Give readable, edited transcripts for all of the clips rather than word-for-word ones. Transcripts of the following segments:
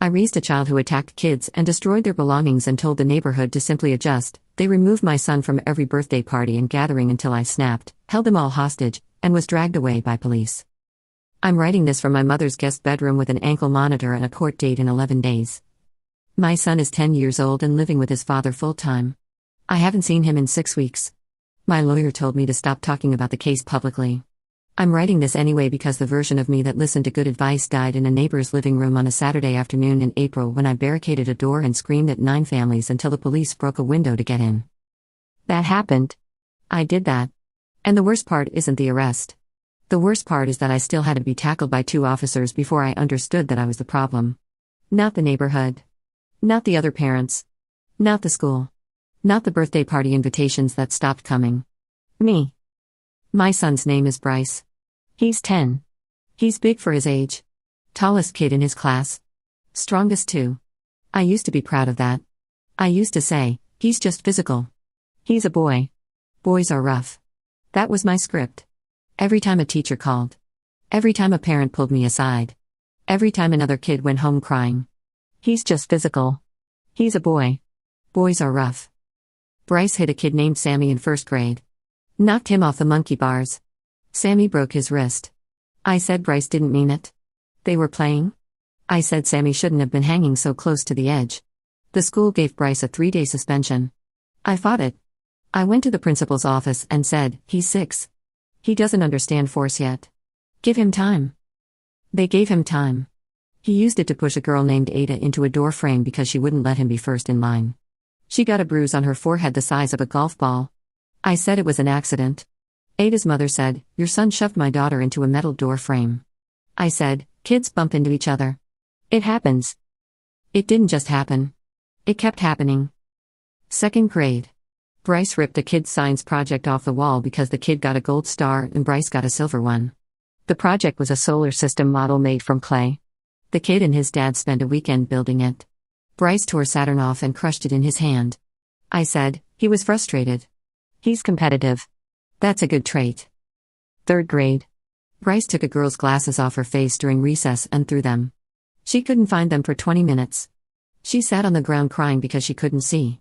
raised a child who attacked kids and destroyed their belongings and told the neighborhood to simply adjust. They removed my son from every birthday party and gathering until I snapped, held them all hostage, and was dragged away by police. I'm writing this from my mother's guest bedroom with an ankle monitor and a court date in 11 days. My son is 10 years old and living with his father full-time. I haven't seen him in 6 weeks. My lawyer told me to stop talking about the case publicly. I'm writing this anyway because the version of me that listened to good advice died in a neighbor's living room on a Saturday afternoon in April when I barricaded a door and screamed at 9 families until the police broke a window to get in. That happened. I did that. And the worst part isn't the arrest. The worst part is that I still had to be tackled by 2 officers before I understood that I was the problem. Not the neighborhood. Not the other parents. Not the school. Not the birthday party invitations that stopped coming. Me. My son's name is Bryce. He's 10. He's big for his age. Tallest kid in his class. Strongest too. I used to be proud of that. I used to say, he's just physical. He's a boy. Boys are rough. That was my script. Every time a teacher called. Every time a parent pulled me aside. Every time another kid went home crying. He's just physical. He's a boy. Boys are rough. Bryce hit a kid named Sammy in 1st grade. Knocked him off the monkey bars. Sammy broke his wrist. I said Bryce didn't mean it. They were playing. I said Sammy shouldn't have been hanging so close to the edge. The school gave Bryce a 3-day suspension. I fought it. I went to the principal's office and said, he's 6. He doesn't understand force yet. Give him time. They gave him time. He used it to push a girl named Ada into a door frame because she wouldn't let him be first in line. She got a bruise on her forehead the size of a golf ball. I said it was an accident. Ada's mother said, your son shoved my daughter into a metal door frame. I said, kids bump into each other. It happens. It didn't just happen. It kept happening. 2nd grade. Bryce ripped a kid's science project off the wall because the kid got a gold star and Bryce got a silver one. The project was a solar system model made from clay. The kid and his dad spent a weekend building it. Bryce tore Saturn off and crushed it in his hand. I said, he was frustrated. He's competitive. That's a good trait. 3rd grade. Bryce took a girl's glasses off her face during recess and threw them. She couldn't find them for 20 minutes. She sat on the ground crying because she couldn't see.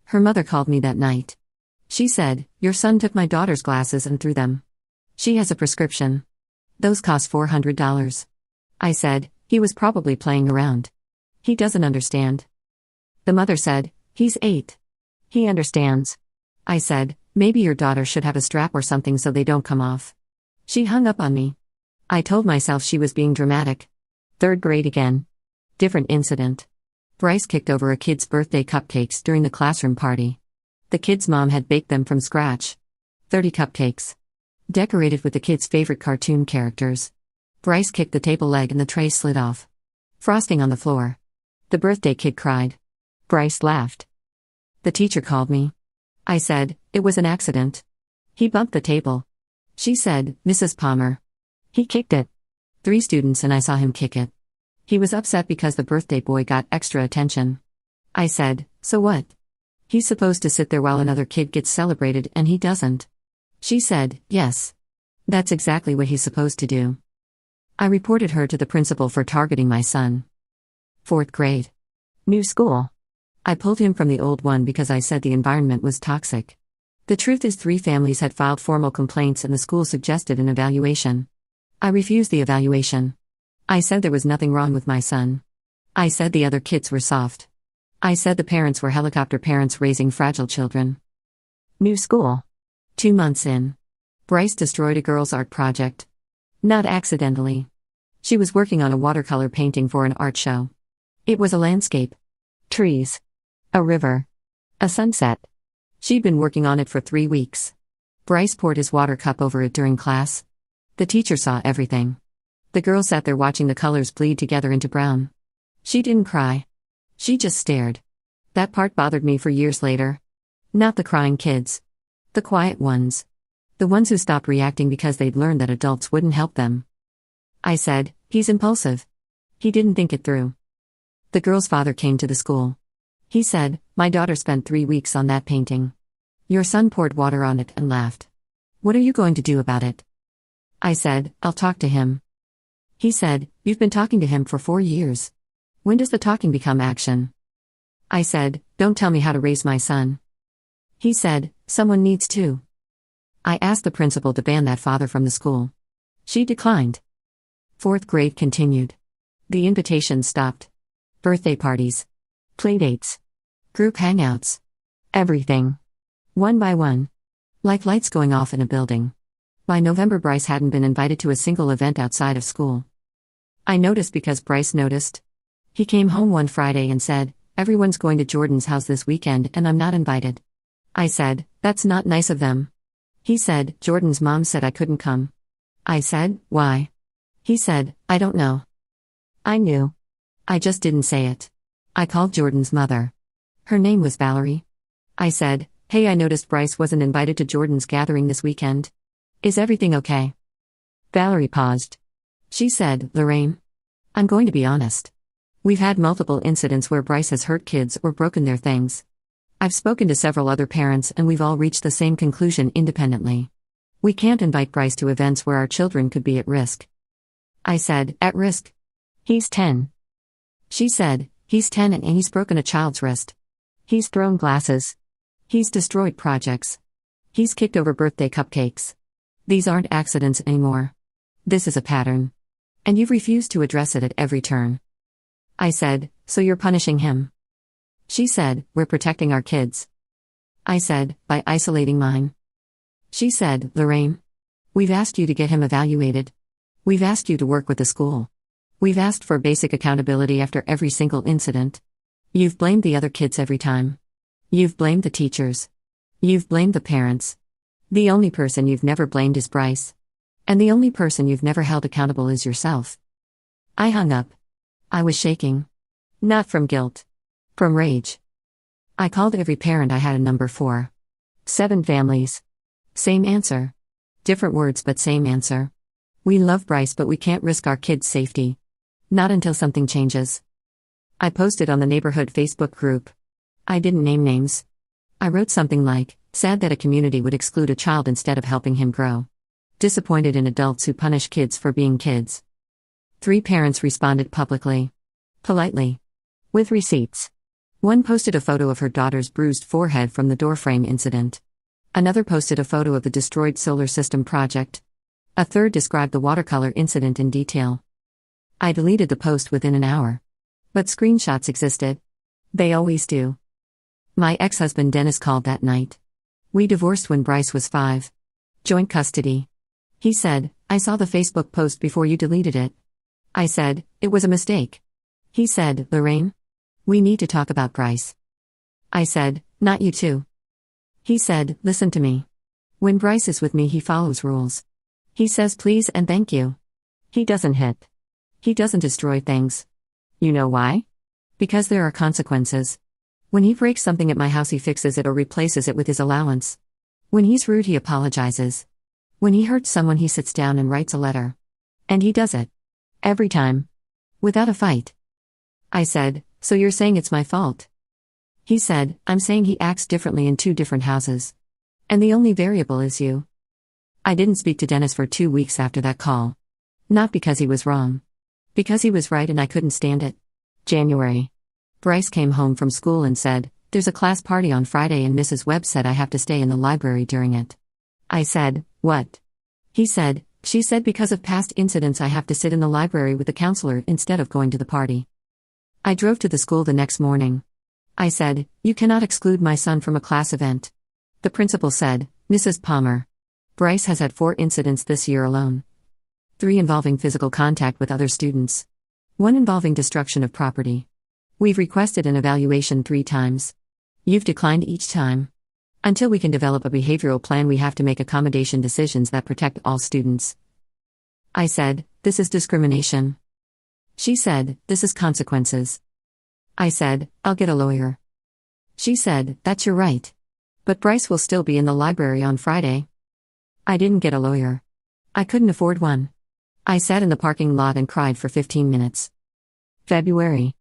Her mother called me that night. She said, your son took my daughter's glasses and threw them. She has a prescription. Those cost $400. I said, he was probably playing around. He doesn't understand. The mother said, he's 8. He understands. I said, maybe your daughter should have a strap or something so they don't come off. She hung up on me. I told myself she was being dramatic. 3rd grade again. Different incident. Bryce kicked over a kid's birthday cupcakes during the classroom party. The kid's mom had baked them from scratch. 30 cupcakes. Decorated with the kid's favorite cartoon characters. Bryce kicked the table leg and the tray slid off. Frosting on the floor. The birthday kid cried. Bryce laughed. The teacher called me. I said, it was an accident. He bumped the table. She said, Mrs. Palmer. He kicked it. 3 students and I saw him kick it. He was upset because the birthday boy got extra attention. I said, so what? He's supposed to sit there while another kid gets celebrated and he doesn't. She said, yes. That's exactly what he's supposed to do. I reported her to the principal for targeting my son. 4th grade. New school. I pulled him from the old one because I said the environment was toxic. The truth is 3 families had filed formal complaints and the school suggested an evaluation. I refused the evaluation. I said there was nothing wrong with my son. I said the other kids were soft. I said the parents were helicopter parents raising fragile children. New school. 2 months in. Bryce destroyed a girl's art project. Not accidentally. She was working on a watercolor painting for an art show. It was a landscape. Trees. A river. A sunset. She'd been working on it for 3 weeks. Bryce poured his water cup over it during class. The teacher saw everything. The girl sat there watching the colors bleed together into brown. She didn't cry. She just stared. That part bothered me for years later. Not the crying kids. The quiet ones. The ones who stopped reacting because they'd learned that adults wouldn't help them. I said, he's impulsive. He didn't think it through. The girl's father came to the school. He said, my daughter spent 3 weeks on that painting. Your son poured water on it and laughed. What are you going to do about it? I said, I'll talk to him. He said, you've been talking to him for 4 years. When does the talking become action? I said, don't tell me how to raise my son. He said, someone needs to. I asked the principal to ban that father from the school. She declined. Fourth grade continued. The invitations stopped. Birthday parties. Playdates. Group hangouts. Everything. One by one. Like lights going off in a building. By November, Bryce hadn't been invited to a single event outside of school. I noticed because Bryce noticed. He came home one Friday and said, everyone's going to Jordan's house this weekend and I'm not invited. I said, that's not nice of them. He said, Jordan's mom said I couldn't come. I said, why? He said, I don't know. I knew. I just didn't say it. I called Jordan's mother. Her name was Valerie. I said, hey, I noticed Bryce wasn't invited to Jordan's gathering this weekend. Is everything okay? Valerie paused. She said, Lorraine, I'm going to be honest. We've had multiple incidents where Bryce has hurt kids or broken their things. I've spoken to several other parents and we've all reached the same conclusion independently. We can't invite Bryce to events where our children could be at risk. I said, at risk? He's 10. She said, he's 10 and he's broken a child's wrist. He's thrown glasses. He's destroyed projects. He's kicked over birthday cupcakes. These aren't accidents anymore. This is a pattern. And you've refused to address it at every turn. I said, so you're punishing him? She said, we're protecting our kids. I said, by isolating mine. She said, Lorraine, we've asked you to get him evaluated. We've asked you to work with the school. We've asked for basic accountability after every single incident. You've blamed the other kids every time. You've blamed the teachers. You've blamed the parents. The only person you've never blamed is Bryce. And the only person you've never held accountable is yourself. I hung up. I was shaking. Not from guilt. From rage. I called every parent I had a number for. 7 families. Same answer. Different words but same answer. We love Bryce but we can't risk our kids' safety. Not until something changes. I posted on the Neighbourhood Facebook group. I didn't name names. I wrote something like, sad that a community would exclude a child instead of helping him grow. Disappointed in adults who punish kids for being kids. 3 parents responded publicly. Politely. With receipts. One posted a photo of her daughter's bruised forehead from the doorframe incident. Another posted a photo of the destroyed solar system project. A third described the watercolor incident in detail. I deleted the post within an hour. But screenshots existed. They always do. My ex-husband Dennis called that night. We divorced when Bryce was 5. Joint custody. He said, I saw the Facebook post before you deleted it. I said, it was a mistake. He said, Lorraine, we need to talk about Bryce. I said, not you too. He said, listen to me. When Bryce is with me he follows rules. He says please and thank you. He doesn't hit. He doesn't destroy things. You know why? Because there are consequences. When he breaks something at my house he fixes it or replaces it with his allowance. When he's rude he apologizes. When he hurts someone he sits down and writes a letter. And he does it. Every time. Without a fight. I said, so you're saying it's my fault? He said, I'm saying he acts differently in 2 different houses. And the only variable is you. I didn't speak to Dennis for 2 weeks after that call. Not because he was wrong. Because he was right and I couldn't stand it. January. Bryce came home from school and said, there's a class party on Friday and Mrs. Webb said I have to stay in the library during it. I said, what? He said, she said because of past incidents I have to sit in the library with the counselor instead of going to the party. I drove to the school the next morning. I said, you cannot exclude my son from a class event. The principal said, Mrs. Palmer. Bryce has had 4 incidents this year alone. 3 involving physical contact with other students. 1 involving destruction of property. We've requested an evaluation 3 times. You've declined each time. Until we can develop a behavioral plan we have to make accommodation decisions that protect all students. I said, this is discrimination. She said, this is consequences. I said, I'll get a lawyer. She said, that's your right. But Bryce will still be in the library on Friday. I didn't get a lawyer. I couldn't afford one. I sat in the parking lot and cried for 15 minutes. February.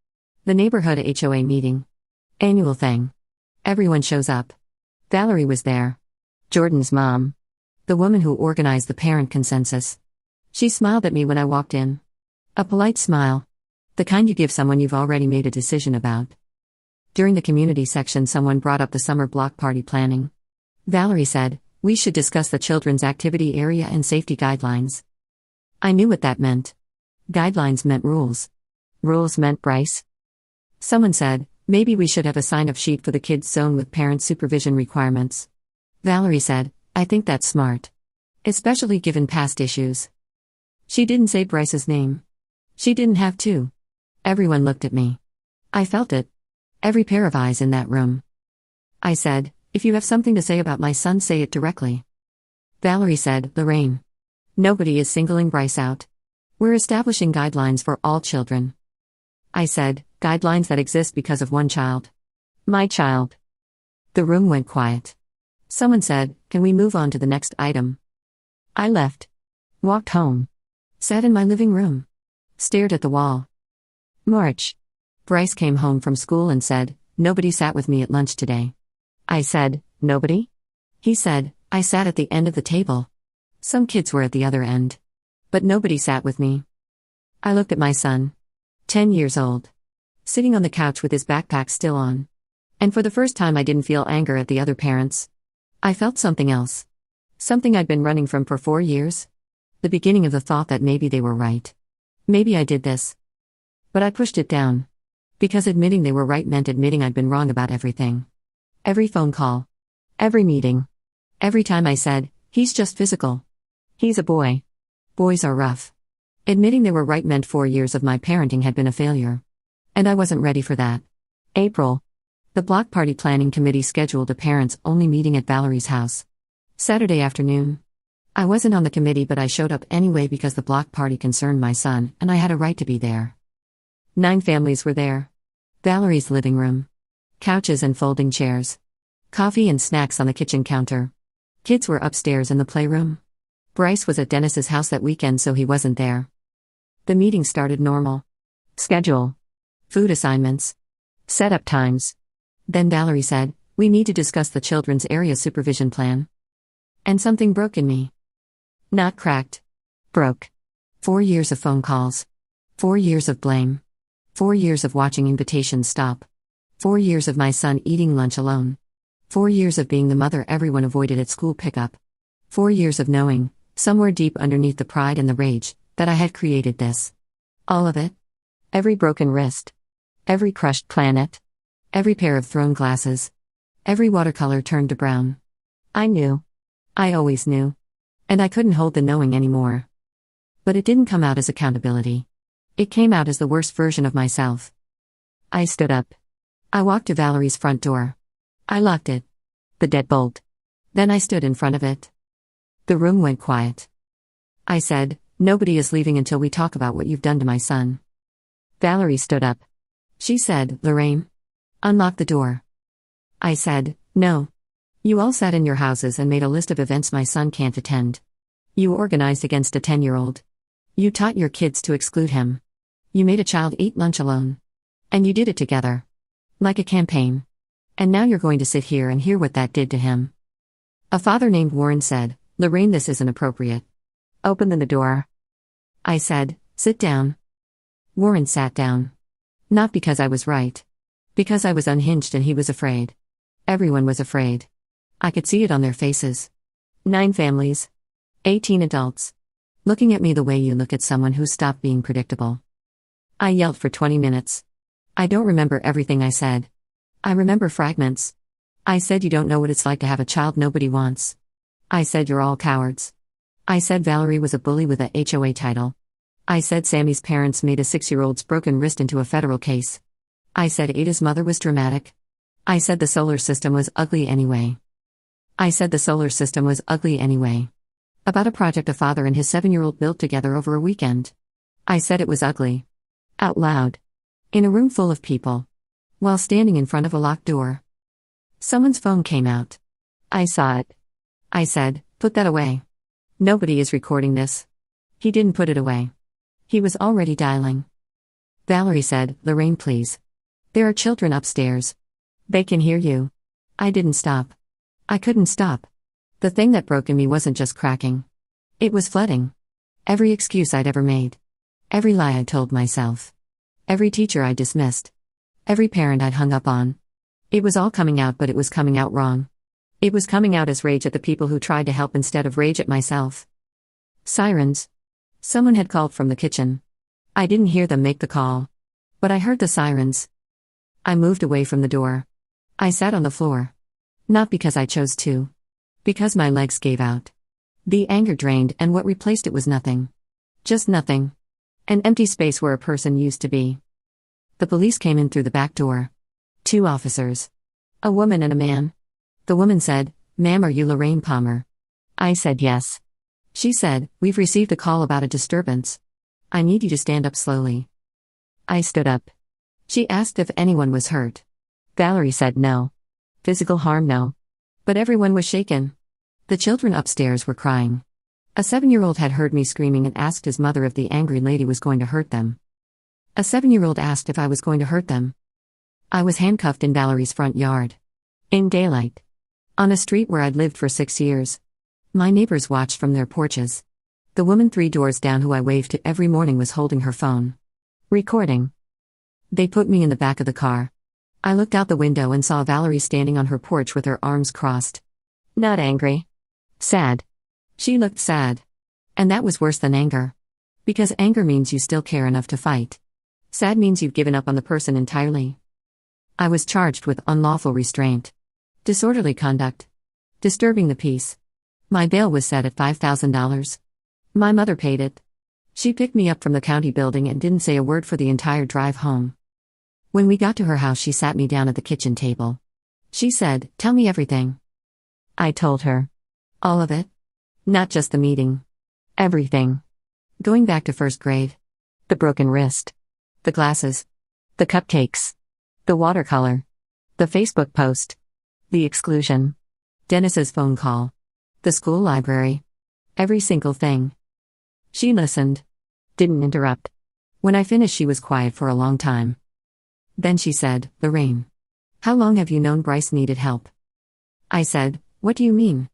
The Neighbourhood HOA meeting. Annual thing. Everyone shows up. Valerie was there. Jordan's mom. The woman who organized the parent consensus. She smiled at me when I walked in. A polite smile. The kind you give someone you've already made a decision about. During the community section, someone brought up the summer block party planning. Valerie said, "We should discuss the children's activity area and safety guidelines." I knew what that meant. Guidelines meant rules. Rules meant Bryce. Someone said, "Maybe we should have a sign-up sheet for the kids' zone with parent supervision requirements." Valerie said, "I think that's smart. Especially given past issues." She didn't say Bryce's name. She didn't have to. Everyone looked at me. I felt it. Every pair of eyes in that room. I said, "If you have something to say about my son, say it directly." Valerie said, "Lorraine. Nobody is singling Bryce out. We're establishing guidelines for all children." I said, "Guidelines that exist because of one child. My child." The room went quiet. Someone said, "Can we move on to the next item?" I left. Walked home. Sat in my living room. Stared at the wall. March. Bryce came home from school and said, "Nobody sat with me at lunch today." I said, "Nobody?" He said, "I sat at the end of the table. Some kids were at the other end. But nobody sat with me." I looked at my son. 10 years old. Sitting on the couch with his backpack still on. And for the first time I didn't feel anger at the other parents. I felt something else. Something I'd been running from for 4 years. The beginning of the thought that maybe they were right. Maybe I did this. But I pushed it down. Because admitting they were right meant admitting I'd been wrong about everything. Every phone call. Every meeting. Every time I said, "He's just physical. He's a boy. Boys are rough." Admitting they were right meant 4 years of my parenting had been a failure. And I wasn't ready for that. April. The block party planning committee scheduled a parents-only meeting at Valerie's house. Saturday afternoon. I wasn't on the committee, but I showed up anyway because the block party concerned my son, and I had a right to be there. 9 families were there. Valerie's living room. Couches and folding chairs. Coffee and snacks on the kitchen counter. Kids were upstairs in the playroom. Bryce was at Dennis's house that weekend, so he wasn't there. The meeting started normal. Schedule. Food assignments. Setup times. Then Valerie said, "We need to discuss the children's area supervision plan." And something broke in me. Not cracked. Broke. 4 years of phone calls. 4 years of blame. 4 years of watching invitations stop. 4 years of my son eating lunch alone. 4 years of being the mother everyone avoided at school pickup. 4 years of knowing, somewhere deep underneath the pride and the rage, that I had created this. All of it. Every broken wrist. Every crushed planet. Every pair of thrown glasses. Every watercolor turned to brown. I knew. I always knew. And I couldn't hold the knowing anymore. But it didn't come out as accountability. It came out as the worst version of myself. I stood up. I walked to Valerie's front door. I locked it. The deadbolt. Then I stood in front of it. The room went quiet. I said, "Nobody is leaving until we talk about what you've done to my son." Valerie stood up. She said, "Lorraine, unlock the door." I said, "No. You all sat in your houses and made a list of events my son can't attend. You organized against a 10-year-old. You taught your kids to exclude him. You made a child eat lunch alone. And you did it together. Like a campaign. And now you're going to sit here and hear what that did to him." A father named Warren said, "Lorraine, this isn't appropriate. Open the door." I said, "Sit down." Warren sat down. Not because I was right. Because I was unhinged and he was afraid. Everyone was afraid. I could see it on their faces. 9 families. 18 adults. Looking at me the way you look at someone who's stopped being predictable. I yelled for 20 minutes. I don't remember everything I said. I remember fragments. I said, "You don't know what it's like to have a child nobody wants." I said, "You're all cowards." I said Valerie was a bully with a HOA title. I said Sammy's parents made a 6-year-old's broken wrist into a federal case. I said Ada's mother was dramatic. I said the solar system was ugly anyway. I said the solar system was ugly anyway. About a project a father and his 7-year-old built together over a weekend. I said it was ugly. Out loud. In a room full of people. While standing in front of a locked door. Someone's phone came out. I saw it. I said, "Put that away. Nobody is recording this." He didn't put it away. He was already dialing. Valerie said, "Lorraine, please. There are children upstairs. They can hear you." I didn't stop. I couldn't stop. The thing that broke in me wasn't just cracking. It was flooding. Every excuse I'd ever made. Every lie I told myself. Every teacher I dismissed. Every parent I'd hung up on. It was all coming out, but it was coming out wrong. It was coming out as rage at the people who tried to help instead of rage at myself. Sirens. Someone had called from the kitchen. I didn't hear them make the call. But I heard the sirens. I moved away from the door. I sat on the floor. Not because I chose to. Because my legs gave out. The anger drained, and what replaced it was nothing. Just nothing. An empty space where a person used to be. The police came in through the back door. 2 officers. A woman and a man. The woman said, "Ma'am, are you Lorraine Palmer?" I said yes. She said, "We've received a call about a disturbance. I need you to stand up slowly." I stood up. She asked if anyone was hurt. Valerie said no. Physical harm, no. But everyone was shaken. The children upstairs were crying. A 7-year-old had heard me screaming and asked his mother if the angry lady was going to hurt them. A 7-year-old asked if I was going to hurt them. I was handcuffed in Valerie's front yard. In daylight. On a street where I'd lived for 6 years. My neighbors watched from their porches. The woman 3 doors down who I waved to every morning was holding her phone. Recording. They put me in the back of the car. I looked out the window and saw Valerie standing on her porch with her arms crossed. Not angry. Sad. She looked sad. And that was worse than anger. Because anger means you still care enough to fight. Sad means you've given up on the person entirely. I was charged with unlawful restraint. Disorderly conduct. Disturbing the peace. My bail was set at $5,000. My mother paid it. She picked me up from the county building and didn't say a word for the entire drive home. When we got to her house, she sat me down at the kitchen table. She said, "Tell me everything." I told her. All of it. Not just the meeting. Everything. Going back to first grade. The broken wrist. The glasses. The cupcakes. The watercolor. The Facebook post. The exclusion. Dennis's phone call. The school library. Every single thing. She listened. Didn't interrupt. When I finished, she was quiet for a long time. Then she said, "Lorraine, how long have you known Bryce needed help?" I said, "What do you mean?"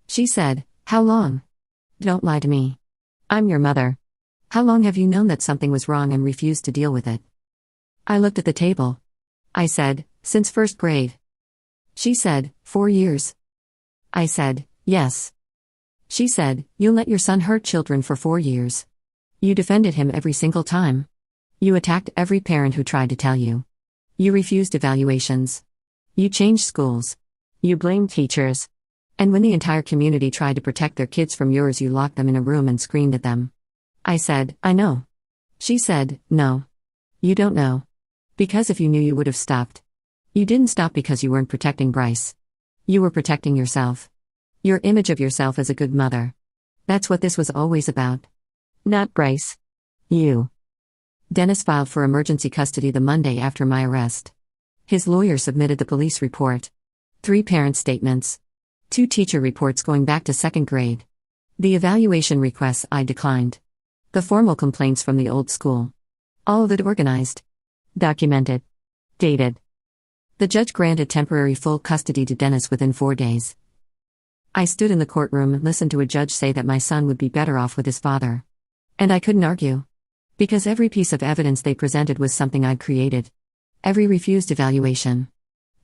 She said, "How long? Don't lie to me. I'm your mother. How long have you known that something was wrong and refused to deal with it?" I looked at the table. I said, "Since first grade." She said, 4 years. I said, "Yes." She said, "You let your son hurt children for 4 years. You defended him every single time. You attacked every parent who tried to tell you. You refused evaluations. You changed schools. You blamed teachers. And when the entire community tried to protect their kids from yours, you locked them in a room and screamed at them." I said, "I know." She said, "No. You don't know. Because if you knew, you would have stopped. You didn't stop because you weren't protecting Bryce. You were protecting yourself. Your image of yourself as a good mother. That's what this was always about. Not Bryce. You." Dennis filed for emergency custody the Monday after my arrest. His lawyer submitted the police report. 3 parent statements. 2 teacher reports going back to 2nd grade. The evaluation requests I declined. The formal complaints from the old school. All of it organized. Documented. Dated. The judge granted temporary full custody to Dennis within 4 days. I stood in the courtroom and listened to a judge say that my son would be better off with his father. And I couldn't argue. Because every piece of evidence they presented was something I'd created. Every refused evaluation.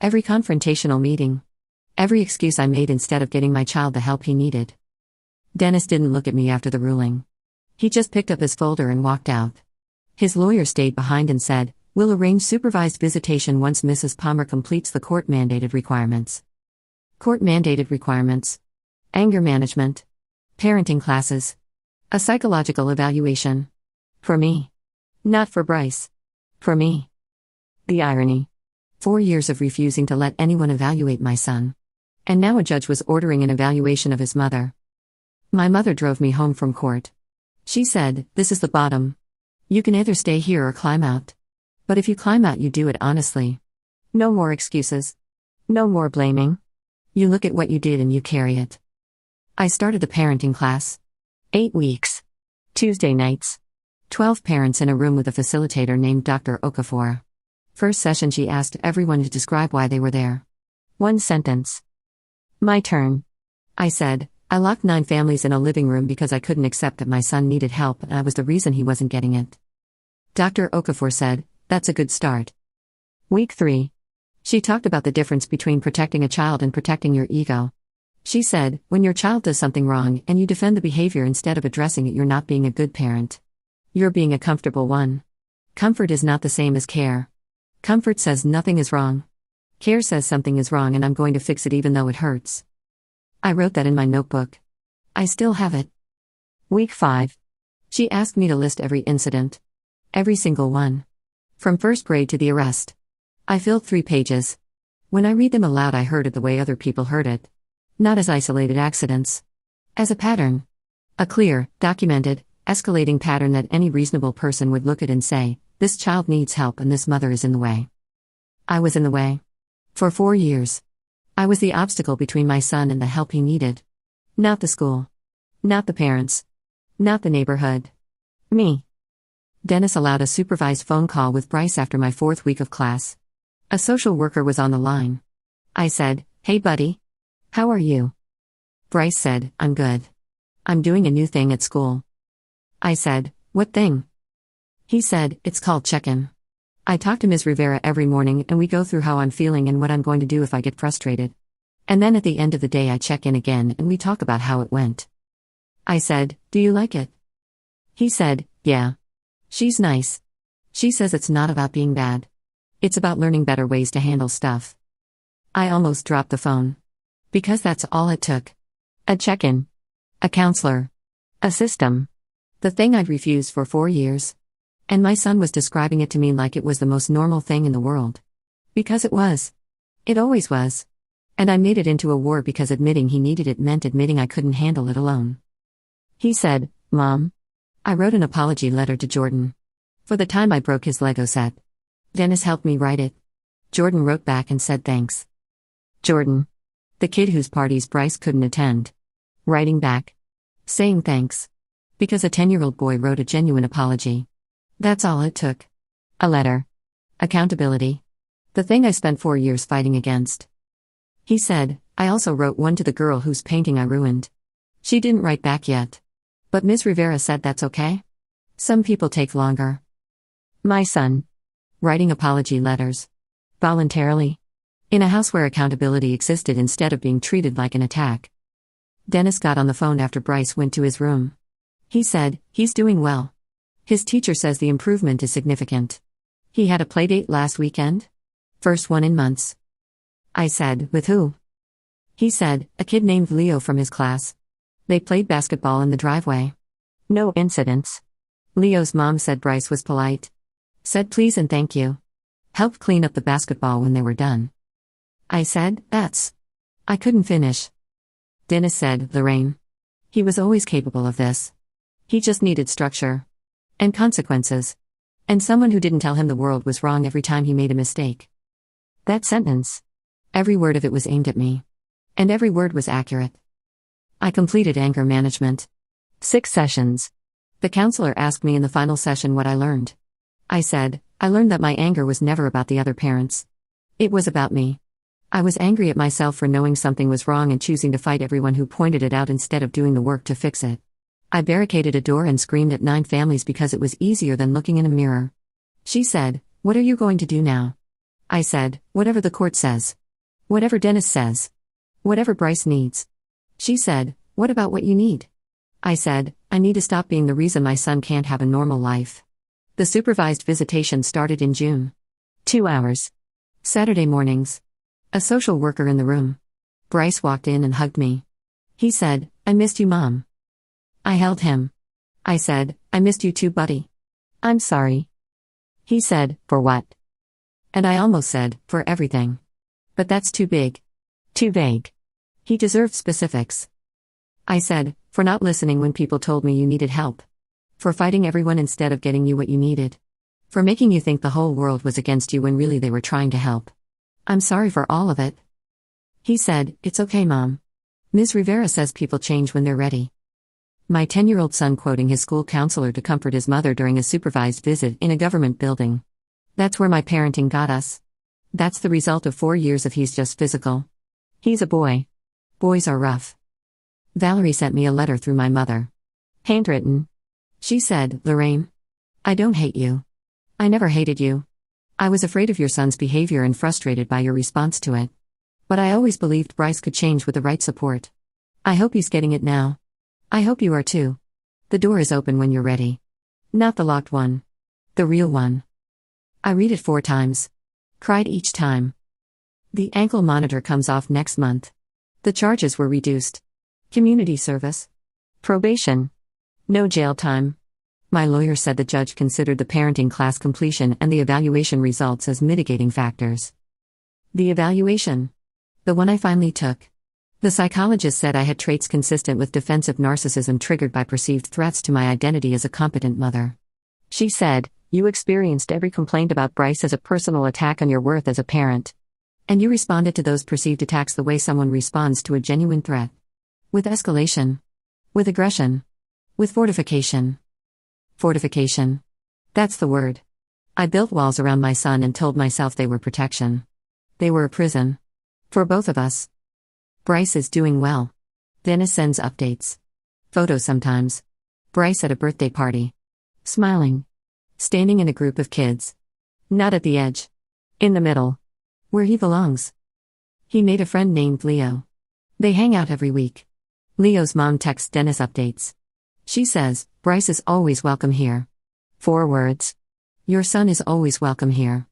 Every confrontational meeting. Every excuse I made instead of getting my child the help he needed. Dennis didn't look at me after the ruling. He just picked up his folder and walked out. His lawyer stayed behind and said, "We'll arrange supervised visitation once Mrs. Palmer completes the court-mandated requirements." Court-mandated requirements. Anger management. Parenting classes. A psychological evaluation. For me. Not for Bryce. For me. The irony. 4 years of refusing to let anyone evaluate my son. And now a judge was ordering an evaluation of his mother. My mother drove me home from court. She said, "This is the bottom. You can either stay here or climb out. But if you climb out, you do it honestly. No more excuses. No more blaming. You look at what you did and you carry it." I started the parenting class. 8 weeks. Tuesday nights. 12 parents in a room with a facilitator named Dr. Okafor. First session, she asked everyone to describe why they were there. 1 sentence. My turn. I said, "I locked 9 families in a living room because I couldn't accept that my son needed help and I was the reason he wasn't getting it." Dr. Okafor said, "That's a good start." Week 3. She talked about the difference between protecting a child and protecting your ego. She said, when your child does something wrong and you defend the behavior instead of addressing it, you're not being a good parent. You're being a comfortable one. Comfort is not the same as care. Comfort says nothing is wrong. Care says something is wrong and I'm going to fix it even though it hurts. I wrote that in my notebook. I still have it. Week 5. She asked me to list every incident. Every single one. From first grade to the arrest. I filled 3 pages. When I read them aloud, I heard it the way other people heard it. Not as isolated accidents. As a pattern. A clear, documented, escalating pattern that any reasonable person would look at and say, this child needs help and this mother is in the way. I was in the way. For 4 years. I was the obstacle between my son and the help he needed. Not the school. Not the parents. Not the neighborhood. Me. Dennis allowed a supervised phone call with Bryce after my 4th week of class. A social worker was on the line. I said, "Hey buddy. How are you?" Bryce said, "I'm good. I'm doing a new thing at school." I said, "What thing?" He said, "It's called check-in. I talk to Ms. Rivera every morning and we go through how I'm feeling and what I'm going to do if I get frustrated. And then at the end of the day I check in again and we talk about how it went." I said, "Do you like it?" He said, "Yeah. She's nice. She says it's not about being bad. It's about learning better ways to handle stuff." I almost dropped the phone. Because that's all it took. A check-in. A counselor. A system. The thing I'd refused for 4 years. And my son was describing it to me like it was the most normal thing in the world. Because it was. It always was. And I made it into a war because admitting he needed it meant admitting I couldn't handle it alone. He said, "Mom." I wrote an apology letter to Jordan. For the time I broke his Lego set. Dennis helped me write it. Jordan wrote back and said thanks. Jordan. The kid whose parties Bryce couldn't attend. Writing back. Saying thanks. Because a 10-year-old boy wrote a genuine apology. That's all it took. A letter. Accountability. The thing I spent 4 years fighting against. He said, "I also wrote one to the girl whose painting I ruined." She didn't write back yet. But Ms. Rivera said that's okay. Some people take longer. My son. Writing apology letters. Voluntarily. In a house where accountability existed instead of being treated like an attack. Dennis got on the phone after Bryce went to his room. He said, he's doing well. His teacher says the improvement is significant. He had a playdate last weekend? First one in months. I said, with who? He said, a kid named Leo from his class. They played basketball in the driveway. No incidents. Leo's mom said Bryce was polite. Said please and thank you. Helped clean up the basketball when they were done. I said, that's. I couldn't finish. Dennis said, Lorraine. He was always capable of this. He just needed structure. And consequences. And someone who didn't tell him the world was wrong every time he made a mistake. That sentence. Every word of it was aimed at me. And every word was accurate. I completed anger management. 6 sessions. The counselor asked me in the final session what I learned. I said, I learned that my anger was never about the other parents. It was about me. I was angry at myself for knowing something was wrong and choosing to fight everyone who pointed it out instead of doing the work to fix it. I barricaded a door and screamed at 9 families because it was easier than looking in a mirror. She said, what are you going to do now? I said, whatever the court says. Whatever Dennis says. Whatever Bryce needs. She said, what about what you need? I said, I need to stop being the reason my son can't have a normal life. The supervised visitation started in June. 2 hours. Saturday mornings. A social worker in the room. Bryce walked in and hugged me. He said, I missed you, Mom. I held him. I said, I missed you too, buddy. I'm sorry. He said, for what? And I almost said, for everything. But that's too big. Too vague. He deserved specifics. I said, for not listening when people told me you needed help. For fighting everyone instead of getting you what you needed. For making you think the whole world was against you when really they were trying to help. I'm sorry for all of it. He said, it's okay, Mom. Ms. Rivera says people change when they're ready. My 10-year-old son quoting his school counselor to comfort his mother during a supervised visit in a government building. That's where my parenting got us. That's the result of 4 years of he's just physical. He's a boy. Boys are rough. Valerie sent me a letter through my mother. Handwritten. She said, Lorraine. I don't hate you. I never hated you. I was afraid of your son's behavior and frustrated by your response to it. But I always believed Bryce could change with the right support. I hope he's getting it now. I hope you are too. The door is open when you're ready. Not the locked one. The real one. I read it 4 times. Cried each time. The ankle monitor comes off next month. The charges were reduced. Community service. Probation. No jail time. My lawyer said the judge considered the parenting class completion and the evaluation results as mitigating factors. The evaluation. The one I finally took. The psychologist said I had traits consistent with defensive narcissism triggered by perceived threats to my identity as a competent mother. She said, "You experienced every complaint about Bryce as a personal attack on your worth as a parent. And you responded to those perceived attacks the way someone responds to a genuine threat. With escalation. With aggression. With fortification." Fortification. That's the word. I built walls around my son and told myself they were protection. They were a prison. For both of us. Bryce is doing well. Dennis sends updates. Photos sometimes. Bryce at a birthday party. Smiling. Standing in a group of kids. Not at the edge. In the middle. Where he belongs. He made a friend named Leo. They hang out every week. Leo's mom texts Dennis updates. She says, "Bryce is always welcome here." 4 words. Your son is always welcome here.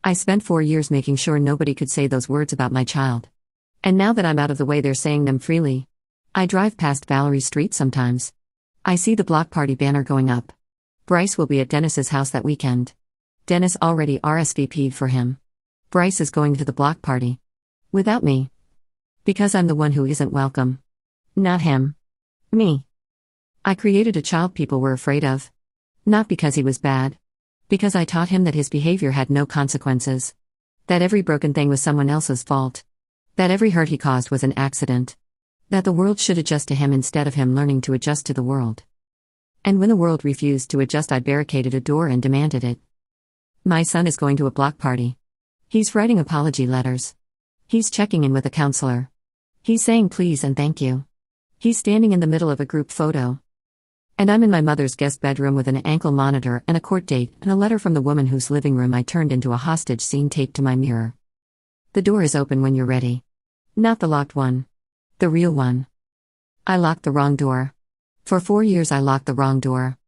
I spent 4 years making sure nobody could say those words about my child. And now that I'm out of the way, they're saying them freely. I drive past Valerie Street sometimes. I see the block party banner going up. Bryce will be at Dennis's house that weekend. Dennis already RSVP'd for him. Bryce is going to the block party. Without me. Because I'm the one who isn't welcome. Not him. Me. I created a child people were afraid of. Not because he was bad. Because I taught him that his behavior had no consequences. That every broken thing was someone else's fault. That every hurt he caused was an accident. That the world should adjust to him instead of him learning to adjust to the world. And when the world refused to adjust, I barricaded a door and demanded it. My son is going to a block party. He's writing apology letters. He's checking in with a counselor. He's saying please and thank you. He's standing in the middle of a group photo. And I'm in my mother's guest bedroom with an ankle monitor and a court date and a letter from the woman whose living room I turned into a hostage scene taped to my mirror. The door is open when you're ready. Not the locked one. The real one. I locked the wrong door. For 4 years I locked the wrong door.